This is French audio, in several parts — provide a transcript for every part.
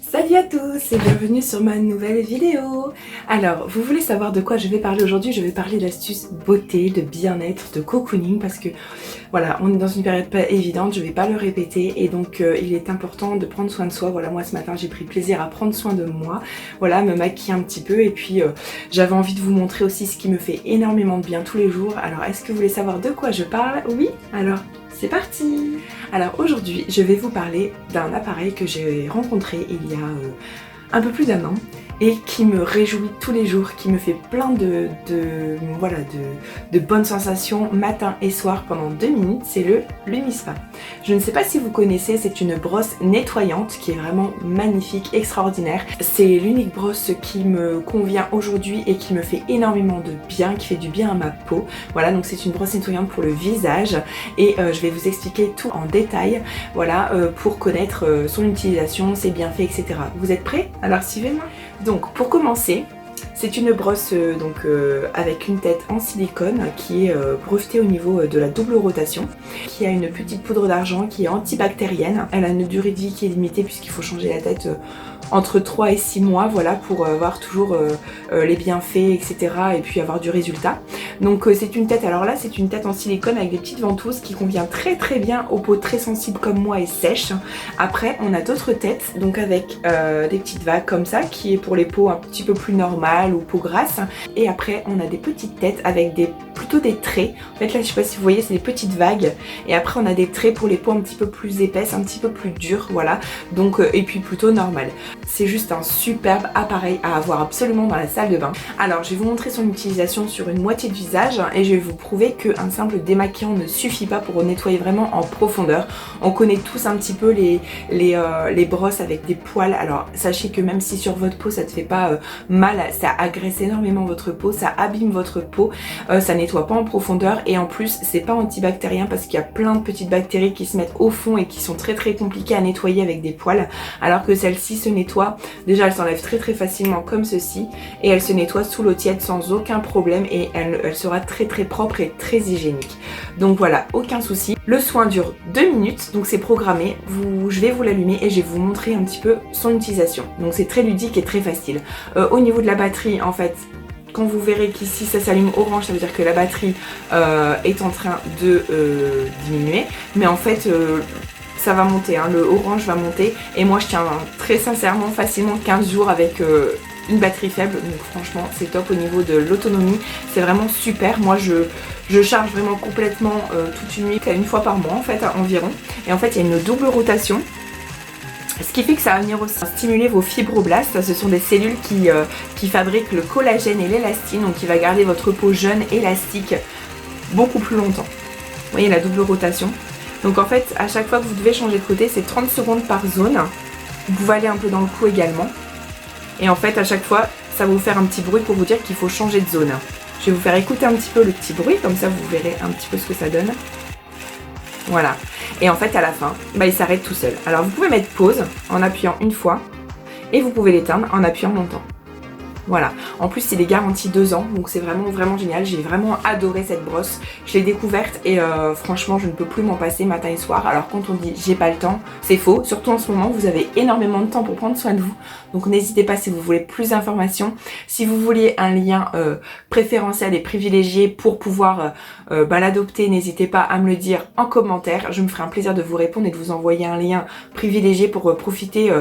Salut à tous et bienvenue sur ma nouvelle vidéo. Alors, vous voulez savoir de quoi je vais parler aujourd'hui? Je vais parler d'astuces beauté, de bien-être, de cocooning parce que voilà, on est dans une période pas évidente, je vais pas le répéter et donc il est important de prendre soin de soi. Voilà, moi ce matin j'ai pris plaisir à prendre soin de moi, voilà, me maquiller un petit peu et puis j'avais envie de vous montrer aussi ce qui me fait énormément de bien tous les jours. Alors, est-ce que vous voulez savoir de quoi je parle? Oui? Alors, c'est parti! Alors aujourd'hui, je vais vous parler d'un appareil que j'ai rencontré il y a un peu plus d'un an et qui me réjouit tous les jours, qui me fait plein de bonnes sensations matin et soir pendant 2 minutes, c'est le Lumispa. Je ne sais pas si vous connaissez, c'est une brosse nettoyante qui est vraiment magnifique, extraordinaire. C'est l'unique brosse qui me convient aujourd'hui et qui me fait énormément de bien, qui fait du bien à ma peau. Voilà, donc c'est une brosse nettoyante pour le visage et je vais vous expliquer tout en détail, voilà, pour connaître son utilisation, ses bienfaits, etc. Vous êtes prêts? Alors suivez-moi. Donc pour commencer, c'est une brosse avec une tête en silicone qui est brevetée au niveau de la double rotation, qui a une petite poudre d'argent qui est antibactérienne. Elle a une durée de vie qui est limitée puisqu'il faut changer la tête entre 3 et 6 mois, voilà, pour avoir toujours les bienfaits, etc. et puis avoir du résultat. Donc c'est une tête, alors là c'est une tête en silicone avec des petites ventouses qui convient très très bien aux peaux très sensibles comme moi et sèches. Après on a d'autres têtes, donc avec des petites vagues comme ça, qui est pour les peaux un petit peu plus normales ou peaux grasses. Et après on a des petites têtes avec plutôt des traits. En fait là je sais pas si vous voyez, c'est des petites vagues. Et après on a des traits pour les peaux un petit peu plus épaisses, un petit peu plus dures, voilà. Donc et puis plutôt normales. C'est juste un superbe appareil à avoir absolument dans la salle de bain. Alors je vais vous montrer son utilisation sur une moitié de visage et je vais vous prouver qu'un simple démaquillant ne suffit pas pour nettoyer vraiment en profondeur. On connaît tous un petit peu les brosses avec des poils. Alors sachez que même si sur votre peau ça ne te fait pas mal, ça agresse énormément votre peau, ça abîme votre peau, ça nettoie pas en profondeur et en plus c'est pas antibactérien parce qu'il y a plein de petites bactéries qui se mettent au fond et qui sont très très compliquées à nettoyer avec des poils, alors que celle-ci se nettoie. Déjà elle s'enlève très très facilement comme ceci et elle se nettoie sous l'eau tiède sans aucun problème et elle sera très très propre et très hygiénique. Donc voilà, aucun souci. Le soin dure 2 minutes, donc c'est programmé. Je vais vous l'allumer et je vais vous montrer un petit peu son utilisation. Donc c'est très ludique et très facile. Au niveau de la batterie, en fait, quand vous verrez qu'ici ça s'allume orange, ça veut dire que la batterie est en train de diminuer. Mais en fait, ça va monter, hein, le orange va monter. Et moi je tiens très sincèrement facilement 15 jours avec une batterie faible. Donc franchement c'est top au niveau de l'autonomie. C'est vraiment super. Moi je charge vraiment complètement toute une nuit, une fois par mois en fait environ. Et en fait il y a une double rotation. Ce qui fait que ça va venir aussi stimuler vos fibroblastes. Ce sont des cellules qui fabriquent le collagène et l'élastine, donc qui va garder votre peau jeune, élastique, beaucoup plus longtemps. Vous voyez la double rotation. Donc en fait, à chaque fois que vous devez changer de côté, c'est 30 secondes par zone. Vous pouvez aller un peu dans le cou également. Et en fait, à chaque fois, ça va vous faire un petit bruit pour vous dire qu'il faut changer de zone. Je vais vous faire écouter un petit peu le petit bruit, comme ça vous verrez un petit peu ce que ça donne. Voilà. Et en fait à la fin, il s'arrête tout seul. Alors vous pouvez mettre pause en appuyant une fois et vous pouvez l'éteindre en appuyant longtemps. Voilà. En plus il est garanti 2 ans, donc c'est vraiment vraiment génial. J'ai vraiment adoré cette brosse. Je l'ai découverte et franchement je ne peux plus m'en passer matin et soir. Alors quand on dit j'ai pas le temps, c'est faux. Surtout en ce moment vous avez énormément de temps pour prendre soin de vous. Donc n'hésitez pas si vous voulez plus d'informations. Si vous vouliez un lien préférentiel et privilégié pour pouvoir l'adopter, n'hésitez pas à me le dire en commentaire. Je me ferai un plaisir de vous répondre et de vous envoyer un lien privilégié pour profiter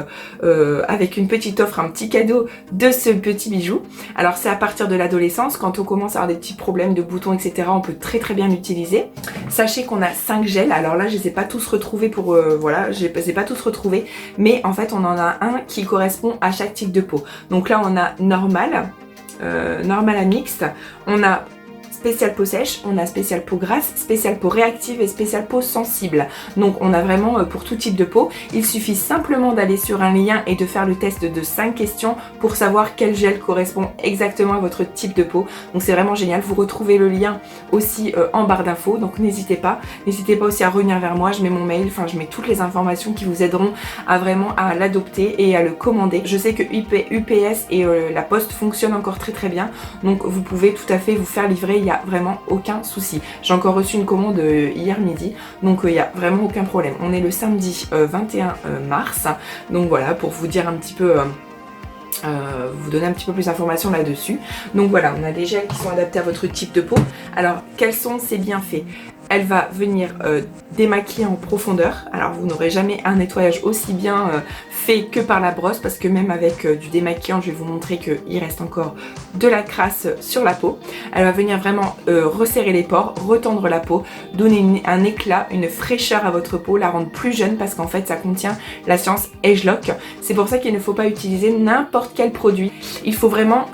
avec une petite offre, un petit cadeau de ce petit bijou. Alors c'est à partir de l'adolescence, quand on commence à avoir des petits problèmes de boutons, etc. on peut très très bien l'utiliser. Sachez qu'on a 5 gels. Alors là je les ai pas tous retrouvés pour voilà, je les ai pas tous retrouvés, mais en fait on en a un qui correspond à chaque type de peau. Donc là on a normal, normal à mixte, on a spécial peau sèche, on a spécial peau grasse, spécial peau réactive et spécial peau sensible. Donc on a vraiment pour tout type de peau. Il suffit simplement d'aller sur un lien et de faire le test de 5 questions pour savoir quel gel correspond exactement à votre type de peau. Donc c'est vraiment génial. Vous retrouvez le lien aussi en barre d'infos, donc n'hésitez pas. N'hésitez pas aussi à revenir vers moi, je mets mon mail, enfin je mets toutes les informations qui vous aideront à vraiment à l'adopter et à le commander. Je sais que UPS et la Poste fonctionnent encore très très bien, donc vous pouvez tout à fait vous faire livrer. n'y a vraiment aucun souci. J'ai encore reçu une commande hier midi, donc il n'y a vraiment aucun problème. On est le samedi 21 mars, donc voilà, pour vous dire un petit peu... vous donner un petit peu plus d'informations là-dessus. Donc voilà, on a des gels qui sont adaptés à votre type de peau. Alors, quels sont ses bienfaits? Elle va venir démaquiller en profondeur. Alors vous n'aurez jamais un nettoyage aussi bien fait que par la brosse, parce que même avec du démaquillant, je vais vous montrer qu'il reste encore de la crasse sur la peau. Elle va venir vraiment resserrer les pores, retendre la peau, donner un éclat, une fraîcheur à votre peau, la rendre plus jeune, parce qu'en fait ça contient la science ageLOC. C'est pour ça qu'il ne faut pas utiliser n'importe quel produit. Il faut vraiment...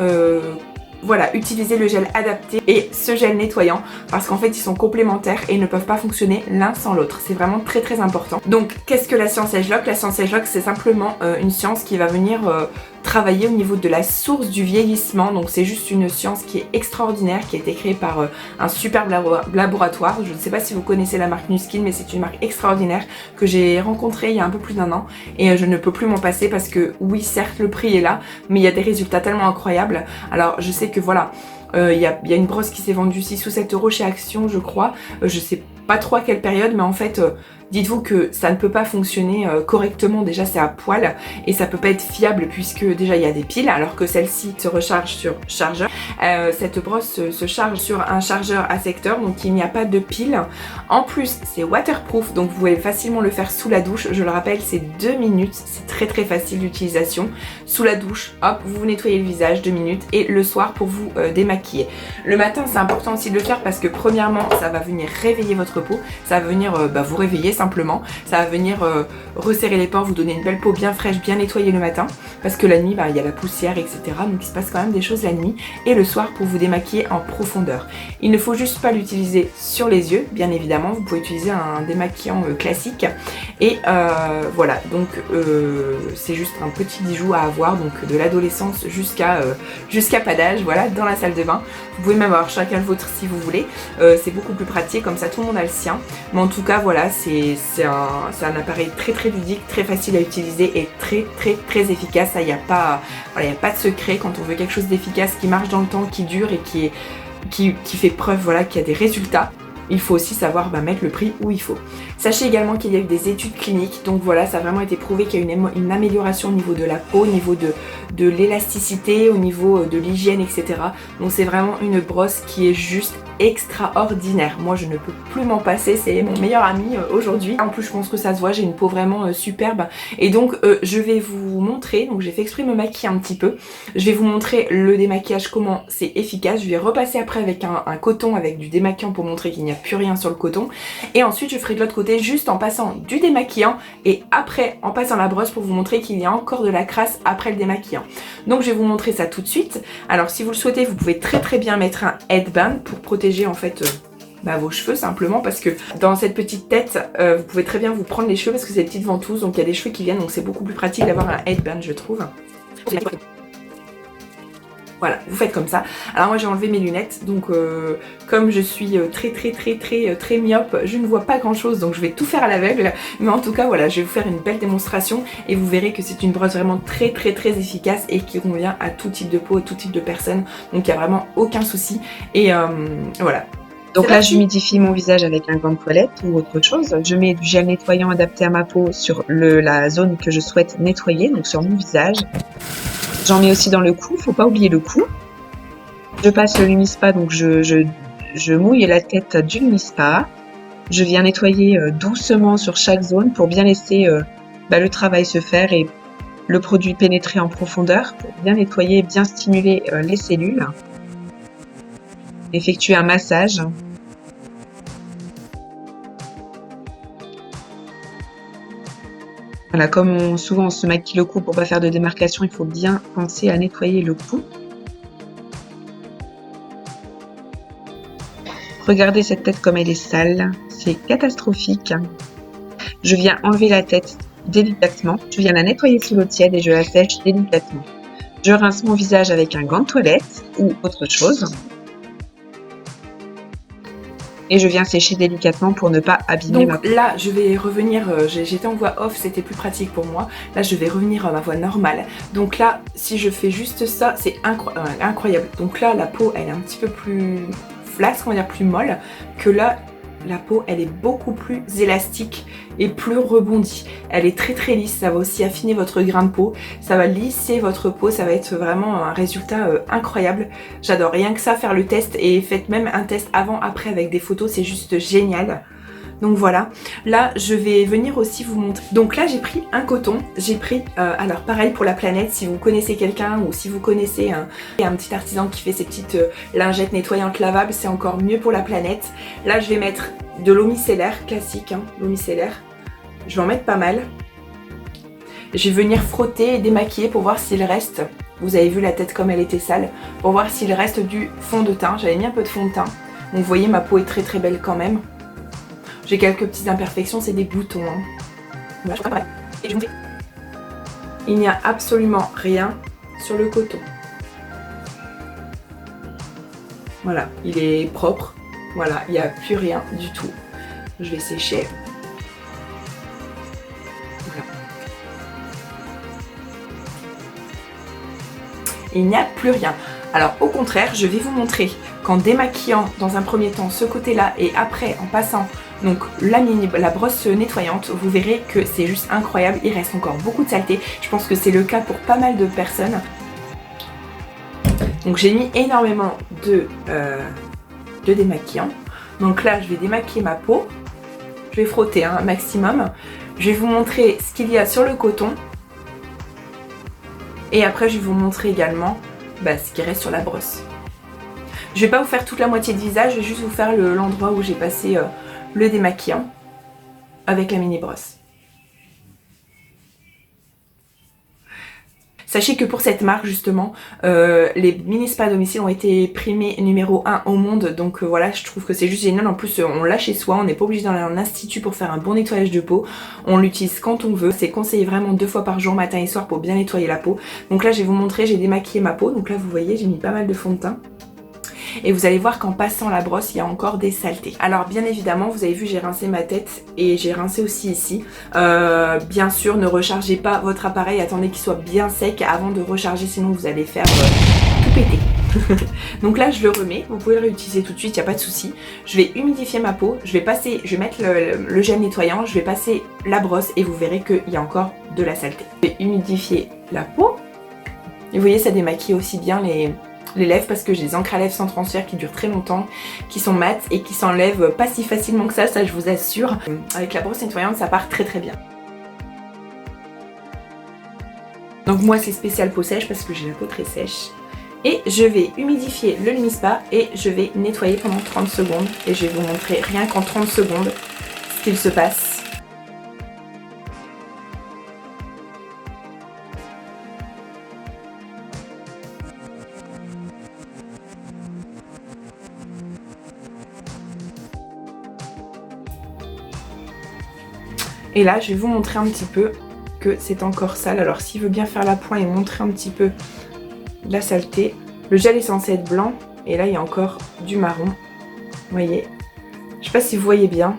voilà, utiliser le gel adapté et ce gel nettoyant, parce qu'en fait ils sont complémentaires et ne peuvent pas fonctionner l'un sans l'autre. C'est vraiment très très important. Donc qu'est-ce que la science ageLOC? La science ageLOC, c'est simplement une science qui va venir travailler au niveau de la source du vieillissement. Donc c'est juste une science qui est extraordinaire, qui a été créée par un superbe laboratoire. Je ne sais pas si vous connaissez la marque NuSkin, mais c'est une marque extraordinaire que j'ai rencontrée il y a un peu plus d'1 an et je ne peux plus m'en passer, parce que oui, certes le prix est là, mais il y a des résultats tellement incroyables. Alors je sais que voilà, il y a une brosse qui s'est vendue 6 ou 7 euros chez Action, je crois. Je sais pas trop à quelle période, mais en fait dites-vous que ça ne peut pas fonctionner correctement. Déjà c'est à poil et ça peut pas être fiable, puisque déjà il y a des piles, alors que celle-ci se recharge sur chargeur. Cette brosse se charge sur un chargeur à secteur, donc il n'y a pas de pile. En plus c'est waterproof, donc vous pouvez facilement le faire sous la douche. Je le rappelle, c'est 2 minutes, c'est très très facile d'utilisation. Sous la douche, hop, vous vous nettoyez le visage 2 minutes, et le soir pour vous démaquiller. Le matin c'est important aussi de le faire, parce que premièrement ça va venir réveiller votre peau, ça va venir vous réveiller simplement, ça va venir resserrer les pores, vous donner une belle peau bien fraîche, bien nettoyée le matin, parce que la nuit il y a la poussière, etc. Donc il se passe quand même des choses la nuit, et le soir pour vous démaquiller en profondeur. Il ne faut juste pas l'utiliser sur les yeux, bien évidemment, vous pouvez utiliser un démaquillant classique, et voilà, donc c'est juste un petit bijou à avoir, donc de l'adolescence jusqu'à pas d'âge, voilà, dans la salle de bain. Vous pouvez même avoir chacun le vôtre si vous voulez, c'est beaucoup plus pratique, comme ça tout le monde a le sien. Mais en tout cas voilà, c'est un appareil très très ludique, très facile à utiliser et très très très efficace. Il n'y a pas de secret quand on veut quelque chose d'efficace, qui marche dans le temps, qui dure et qui fait preuve, voilà, qu'il y a des résultats. Il faut aussi savoir mettre le prix où il faut. Sachez également qu'il y a eu des études cliniques, donc voilà, ça a vraiment été prouvé qu'il y a une amélioration au niveau de la peau, au niveau de l'élasticité, au niveau de l'hygiène, etc. Donc c'est vraiment une brosse qui est juste extraordinaire. Moi je ne peux plus m'en passer, c'est mon meilleur ami aujourd'hui. En plus je pense que ça se voit, j'ai une peau vraiment superbe, et donc je vais vous montrer, donc j'ai fait exprès de me maquiller un petit peu, je vais vous montrer le démaquillage, comment c'est efficace. Je vais repasser après avec un coton avec du démaquillant pour montrer qu'il n'y a plus rien sur le coton, et ensuite je ferai de l'autre côté juste en passant du démaquillant, et après en passant la brosse pour vous montrer qu'il y a encore de la crasse après le démaquillant. Donc je vais vous montrer ça tout de suite. Alors si vous le souhaitez, vous pouvez très très bien mettre un headband pour protéger en fait vos cheveux, simplement parce que dans cette petite tête vous pouvez très bien vous prendre les cheveux, parce que c'est des petites ventouses, donc il y a des cheveux qui viennent, donc c'est beaucoup plus pratique d'avoir un headband, je trouve. Voilà, vous faites comme ça. Alors moi j'ai enlevé mes lunettes, donc comme je suis très myope, je ne vois pas grand chose, donc je vais tout faire à l'aveugle. Mais en tout cas voilà, je vais vous faire une belle démonstration et vous verrez que c'est une brosse vraiment très efficace et qui convient à tout type de peau et tout type de personnes. Donc il n'y a vraiment aucun souci. Et voilà. Donc là, j'humidifie mon visage avec un gant de toilette ou autre chose. Je mets du gel nettoyant adapté à ma peau sur la zone que je souhaite nettoyer, donc sur mon visage. J'en mets aussi dans le cou, faut pas oublier le cou. Je passe le Lumispa, donc je mouille la tête du Lumispa. Je viens nettoyer doucement sur chaque zone pour bien laisser le travail se faire et le produit pénétrer en profondeur pour bien nettoyer et bien stimuler les cellules. Effectuer un massage. Voilà, comme souvent on se maquille le cou pour pas faire de démarcation, il faut bien penser à nettoyer le cou. Regardez cette tête comme elle est sale, c'est catastrophique. Je viens enlever la tête délicatement, je viens la nettoyer sous l'eau tiède et je la sèche délicatement. Je rince mon visage avec un gant de toilette ou autre chose. Et je viens sécher délicatement pour ne pas abîmer ma peau. Donc là je vais revenir, j'étais en voix off, c'était plus pratique pour moi. Là je vais revenir à ma voix normale. Donc là si je fais juste ça, c'est incroyable. Donc là la peau elle est un petit peu plus flasque, on va dire plus molle, que là la peau elle est beaucoup plus élastique et plus rebondie. Elle est très très lisse, ça va aussi affiner votre grain de peau, ça va lisser votre peau, ça va être vraiment un résultat incroyable. J'adore rien que ça, faire le test, et faites même un test avant-après avec des photos, c'est juste génial. Donc voilà, là je vais venir aussi vous montrer. Donc là j'ai pris un coton, j'ai pris, alors pareil pour la planète, si vous connaissez quelqu'un ou si vous connaissez un petit artisan qui fait ces petites lingettes nettoyantes lavables, c'est encore mieux pour la planète. Là je vais mettre de l'eau micellaire classique, l'eau micellaire, je vais en mettre pas mal. Je vais venir frotter et démaquiller pour voir s'il reste, vous avez vu la tête comme elle était sale, pour voir s'il reste du fond de teint. J'avais mis un peu de fond de teint, donc vous voyez ma peau est très très belle quand même. J'ai quelques petites imperfections, c'est des boutons. Voilà, je crois pas. Et je vous montre. Il n'y a absolument rien sur le coton. Voilà, il est propre. Voilà, il n'y a plus rien du tout. Je vais sécher. Voilà. Il n'y a plus rien. Alors au contraire, je vais vous montrer qu'en démaquillant dans un premier temps ce côté-là et après en passant donc la brosse nettoyante, vous verrez que c'est juste incroyable, il reste encore beaucoup de saleté. Je pense que c'est le cas pour pas mal de personnes. Donc j'ai mis énormément de démaquillant. Donc là je vais démaquiller ma peau, je vais frotter un maximum. Je vais vous montrer ce qu'il y a sur le coton. Et après je vais vous montrer également ce qui reste sur la brosse. Je vais pas vous faire toute la moitié de visage, je vais juste vous faire l'endroit où j'ai passé le démaquillant avec la mini brosse. Sachez que pour cette marque justement, les mini spas à domicile ont été primés numéro 1 au monde, donc voilà, je trouve que c'est juste génial. En plus on l'a chez soi, on n'est pas obligé d'aller en institut pour faire un bon nettoyage de peau, on l'utilise quand on veut. C'est conseillé vraiment 2 fois par jour, matin et soir, pour bien nettoyer la peau. Donc là je vais vous montrer, j'ai démaquillé ma peau, donc là vous voyez j'ai mis pas mal de fond de teint. Et vous allez voir qu'en passant la brosse, il y a encore des saletés. Alors bien évidemment, vous avez vu, j'ai rincé ma tête et j'ai rincé aussi ici. Bien sûr, ne rechargez pas votre appareil, attendez qu'il soit bien sec avant de recharger, sinon vous allez faire tout péter. Donc là, je le remets, vous pouvez le réutiliser tout de suite, il n'y a pas de souci. Je vais humidifier ma peau, je vais mettre le gel nettoyant, je vais passer la brosse et vous verrez qu'il y a encore de la saleté. Je vais humidifier la peau. Et vous voyez, ça démaquille aussi bien les lèvres, parce que j'ai des encres à lèvres sans transfert qui durent très longtemps, qui sont mates et qui s'enlèvent pas si facilement que ça je vous assure. Avec la brosse nettoyante ça part très très bien. Donc moi c'est spécial peau sèche parce que j'ai la peau très sèche. Et je vais humidifier le Lumispa et je vais nettoyer pendant 30 secondes. Et je vais vous montrer rien qu'en 30 secondes ce qu'il se passe. Et là, je vais vous montrer un petit peu que c'est encore sale. Alors, s'il veut bien faire la pointe et montrer un petit peu la saleté, le gel est censé être blanc. Et là, il y a encore du marron. Vous voyez? Je sais pas si vous voyez bien.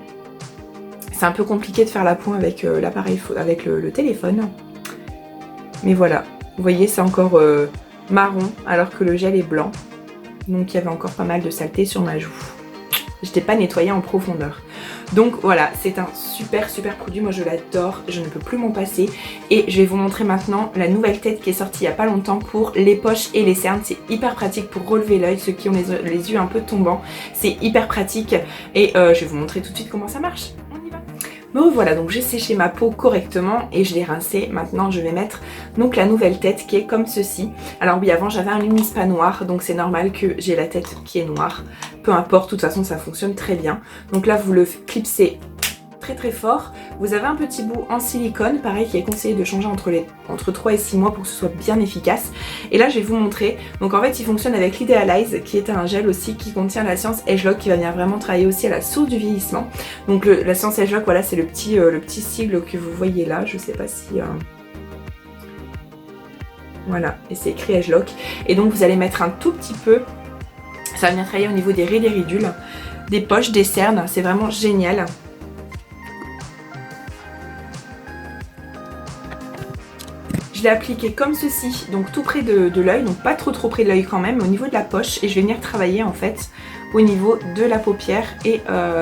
C'est un peu compliqué de faire la pointe avec l'appareil, avec le téléphone. Mais voilà. Vous voyez, c'est encore marron alors que le gel est blanc. Donc, il y avait encore pas mal de saleté sur ma joue. Je n'étais pas nettoyée en profondeur. Donc voilà, c'est un super produit, moi je l'adore, je ne peux plus m'en passer. Et je vais vous montrer maintenant la nouvelle tête qui est sortie il n'y a pas longtemps pour les poches et les cernes. C'est hyper pratique pour relever l'œil, ceux qui ont les yeux un peu tombants, c'est hyper pratique. Et je vais vous montrer tout de suite comment ça marche. On y va. Bon voilà, donc j'ai séché ma peau correctement et je l'ai rincée. Maintenant je vais mettre donc la nouvelle tête qui est comme ceci. Alors oui, avant j'avais un Lumispa noir, donc c'est normal que j'ai la tête qui est noire. Peu importe, de toute façon ça fonctionne très bien. Donc là vous le clipsez très fort. Vous avez un petit bout en silicone, pareil, qui est conseillé de changer entre 3 et 6 mois pour que ce soit bien efficace. Et là je vais vous montrer, donc en fait il fonctionne avec l'Idealize qui est un gel aussi qui contient la science Agelock qui va venir vraiment travailler aussi à la source du vieillissement. Donc la science Agelock, voilà, c'est le petit sigle que vous voyez là, je sais pas si... Voilà, et c'est écrit Agelock. Et donc vous allez mettre un tout petit peu, ça va venir travailler au niveau des rides et ridules, des poches, des cernes, c'est vraiment génial. Je l'ai appliqué comme ceci, donc tout près de l'œil, donc pas trop près de l'œil quand même, au niveau de la poche, et je vais venir travailler en fait au niveau de la paupière et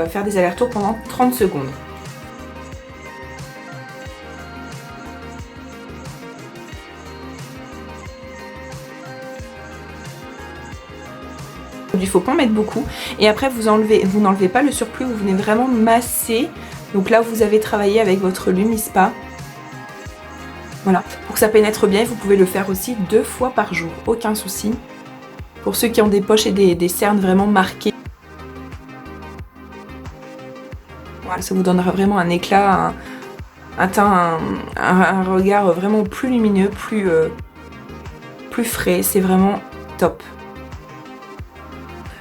faire des allers-retours pendant 30 secondes. Il faut pas en mettre beaucoup et après vous n'enlevez pas le surplus, vous venez vraiment masser. Donc là vous avez travaillé avec votre Lumispa. Voilà, pour que ça pénètre bien, vous pouvez le faire aussi 2 fois par jour, aucun souci. Pour ceux qui ont des poches et des cernes vraiment marquées. Voilà, ça vous donnera vraiment un éclat, un teint, un regard vraiment plus lumineux, plus frais, c'est vraiment top.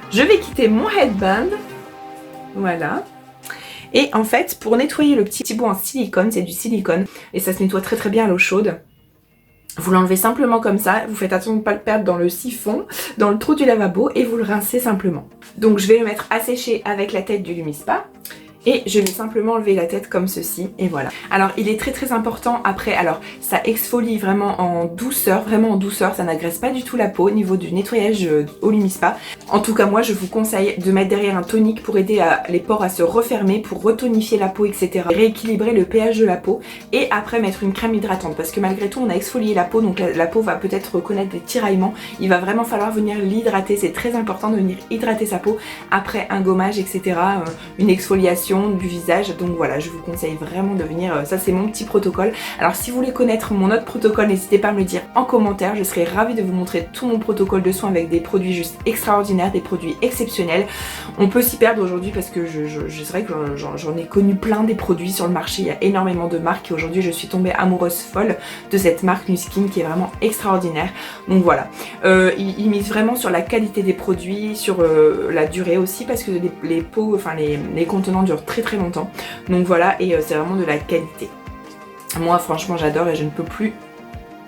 Je vais quitter mon headband, voilà. Et en fait, pour nettoyer le petit bout en silicone, c'est du silicone, et ça se nettoie très bien à l'eau chaude. Vous l'enlevez simplement comme ça, vous faites attention de ne pas le perdre dans le siphon, dans le trou du lavabo, et vous le rincez simplement. Donc je vais le mettre à sécher avec la tête du Lumispa. Et je vais simplement enlever la tête comme ceci, et voilà. Alors il est très important après, alors ça exfolie vraiment en douceur, ça n'agresse pas du tout la peau au niveau du nettoyage au Lumispa. En tout cas moi je vous conseille de mettre derrière un tonique pour aider les pores à se refermer, pour retonifier la peau, etc. Rééquilibrer le pH de la peau, et après mettre une crème hydratante, parce que malgré tout on a exfolié la peau, donc la peau va peut-être connaître des tiraillements, il va vraiment falloir venir l'hydrater, c'est très important de venir hydrater sa peau après un gommage, etc. Une exfoliation du visage, donc voilà, je vous conseille vraiment de venir, ça c'est mon petit protocole. Alors si vous voulez connaître mon autre protocole, n'hésitez pas à me le dire en commentaire, je serai ravie de vous montrer tout mon protocole de soins avec des produits juste extraordinaires, des produits exceptionnels. On peut s'y perdre aujourd'hui parce que c'est vrai que j'en ai connu plein des produits sur le marché, il y a énormément de marques et aujourd'hui je suis tombée amoureuse folle de cette marque Nuskin qui est vraiment extraordinaire. Donc voilà, ils misent vraiment sur la qualité des produits, sur la durée aussi, parce que les pots, enfin les contenants durent très longtemps, donc voilà, et c'est vraiment de la qualité. Moi franchement j'adore et je ne peux plus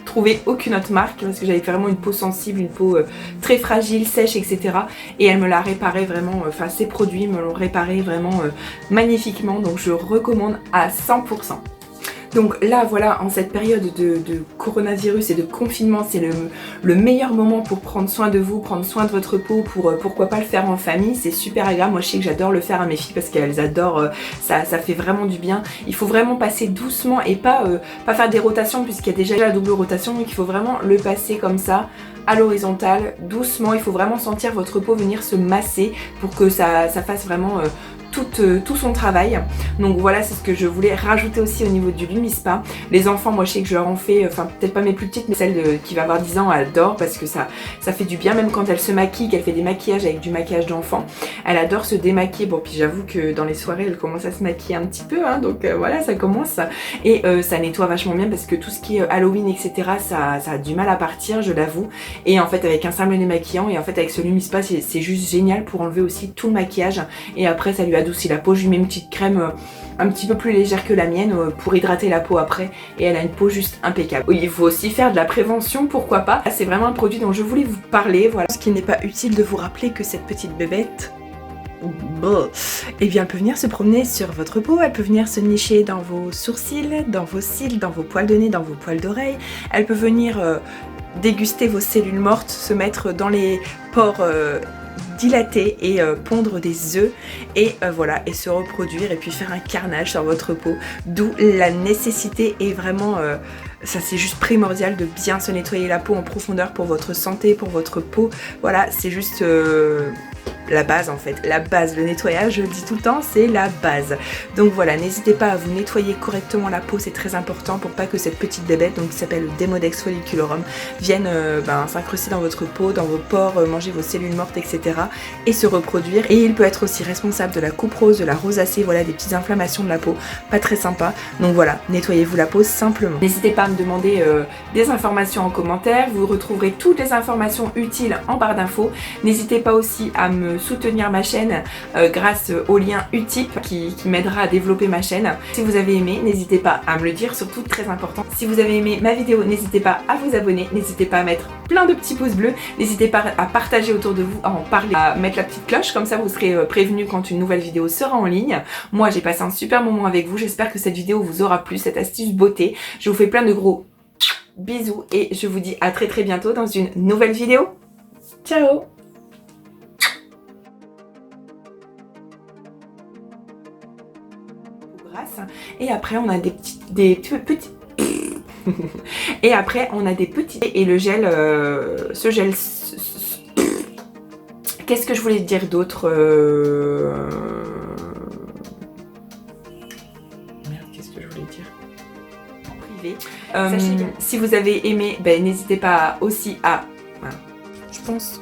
trouver aucune autre marque parce que j'avais vraiment une peau sensible, une peau très fragile, sèche, etc. et elle me l'a réparé vraiment, enfin ces produits me l'ont réparé vraiment magnifiquement, donc je recommande à 100%. Donc là voilà, en cette période de coronavirus et de confinement, c'est le meilleur moment pour prendre soin de vous, prendre soin de votre peau, pour pourquoi pas le faire en famille, c'est super agréable. Moi je sais que j'adore le faire à mes filles parce qu'elles adorent, ça fait vraiment du bien. Il faut vraiment passer doucement et pas faire des rotations puisqu'il y a déjà la double rotation, donc il faut vraiment le passer comme ça à l'horizontale, doucement. Il faut vraiment sentir votre peau venir se masser pour que ça fasse vraiment tout son travail. Donc voilà, c'est ce que je voulais rajouter aussi au niveau du Lumispa. Les enfants, moi je sais que je leur en fais, enfin peut-être pas mes plus petites, mais celle qui va avoir 10 ans, elle adore parce que ça fait du bien, même quand elle se maquille, qu'elle fait des maquillages avec du maquillage d'enfant. Elle adore se démaquiller. Bon, puis j'avoue que dans les soirées, elle commence à se maquiller un petit peu, hein, donc voilà, ça commence. Et ça nettoie vachement bien parce que tout ce qui est Halloween, etc., ça a du mal à partir, je l'avoue. Et en fait, avec un simple démaquillant, et en fait avec ce Lumispa, c'est juste génial pour enlever aussi tout le maquillage. Et après, ça lui adoucit la peau. Je lui mets une petite crème un petit peu plus légère que la mienne pour hydrater la peau après, et elle a une peau juste impeccable. Il faut aussi faire de la prévention, pourquoi pas. C'est vraiment un produit dont je voulais vous parler, voilà. Ce qui n'est pas utile de vous rappeler que cette petite bébête, et bien elle peut venir se promener sur votre peau, elle peut venir se nicher dans vos sourcils, dans vos cils, dans vos poils de nez, dans vos poils d'oreille, elle peut venir déguster vos cellules mortes, se mettre dans les pores dilater et pondre des œufs et voilà, et se reproduire et puis faire un carnage sur votre peau, d'où la nécessité est vraiment ça c'est juste primordial de bien se nettoyer la peau en profondeur pour votre santé, pour votre peau. Voilà, c'est juste la base en fait, la base, le nettoyage, je le dis tout le temps, c'est la base. Donc voilà, n'hésitez pas à vous nettoyer correctement la peau, c'est très important pour pas que cette petite bébête, donc qui s'appelle le Demodex folliculorum, vienne s'incruster dans votre peau, dans vos pores, manger vos cellules mortes, etc. et se reproduire. Et il peut être aussi responsable de la coupe rose, de la rosacée, voilà, des petites inflammations de la peau, pas très sympa. Donc voilà, nettoyez-vous la peau simplement. N'hésitez pas à me demander des informations en commentaire, vous retrouverez toutes les informations utiles en barre d'infos. N'hésitez pas aussi à me soutenir ma chaîne grâce au lien Utip qui m'aidera à développer ma chaîne. Si vous avez aimé, n'hésitez pas à me le dire, surtout très important. Si vous avez aimé ma vidéo, n'hésitez pas à vous abonner, n'hésitez pas à mettre plein de petits pouces bleus, n'hésitez pas à partager autour de vous, à en parler, à mettre la petite cloche, comme ça vous serez prévenu quand une nouvelle vidéo sera en ligne. Moi j'ai passé un super moment avec vous, j'espère que cette vidéo vous aura plu, cette astuce beauté. Je vous fais plein de gros bisous et je vous dis à très très bientôt dans une nouvelle vidéo. Ciao! Et après on a des petits et après on a des petits et le gel ce gel qu'est-ce que je voulais dire d'autre merde, qu'est-ce que je voulais dire en privé. Si vous avez aimé, ben, n'hésitez pas aussi à je pense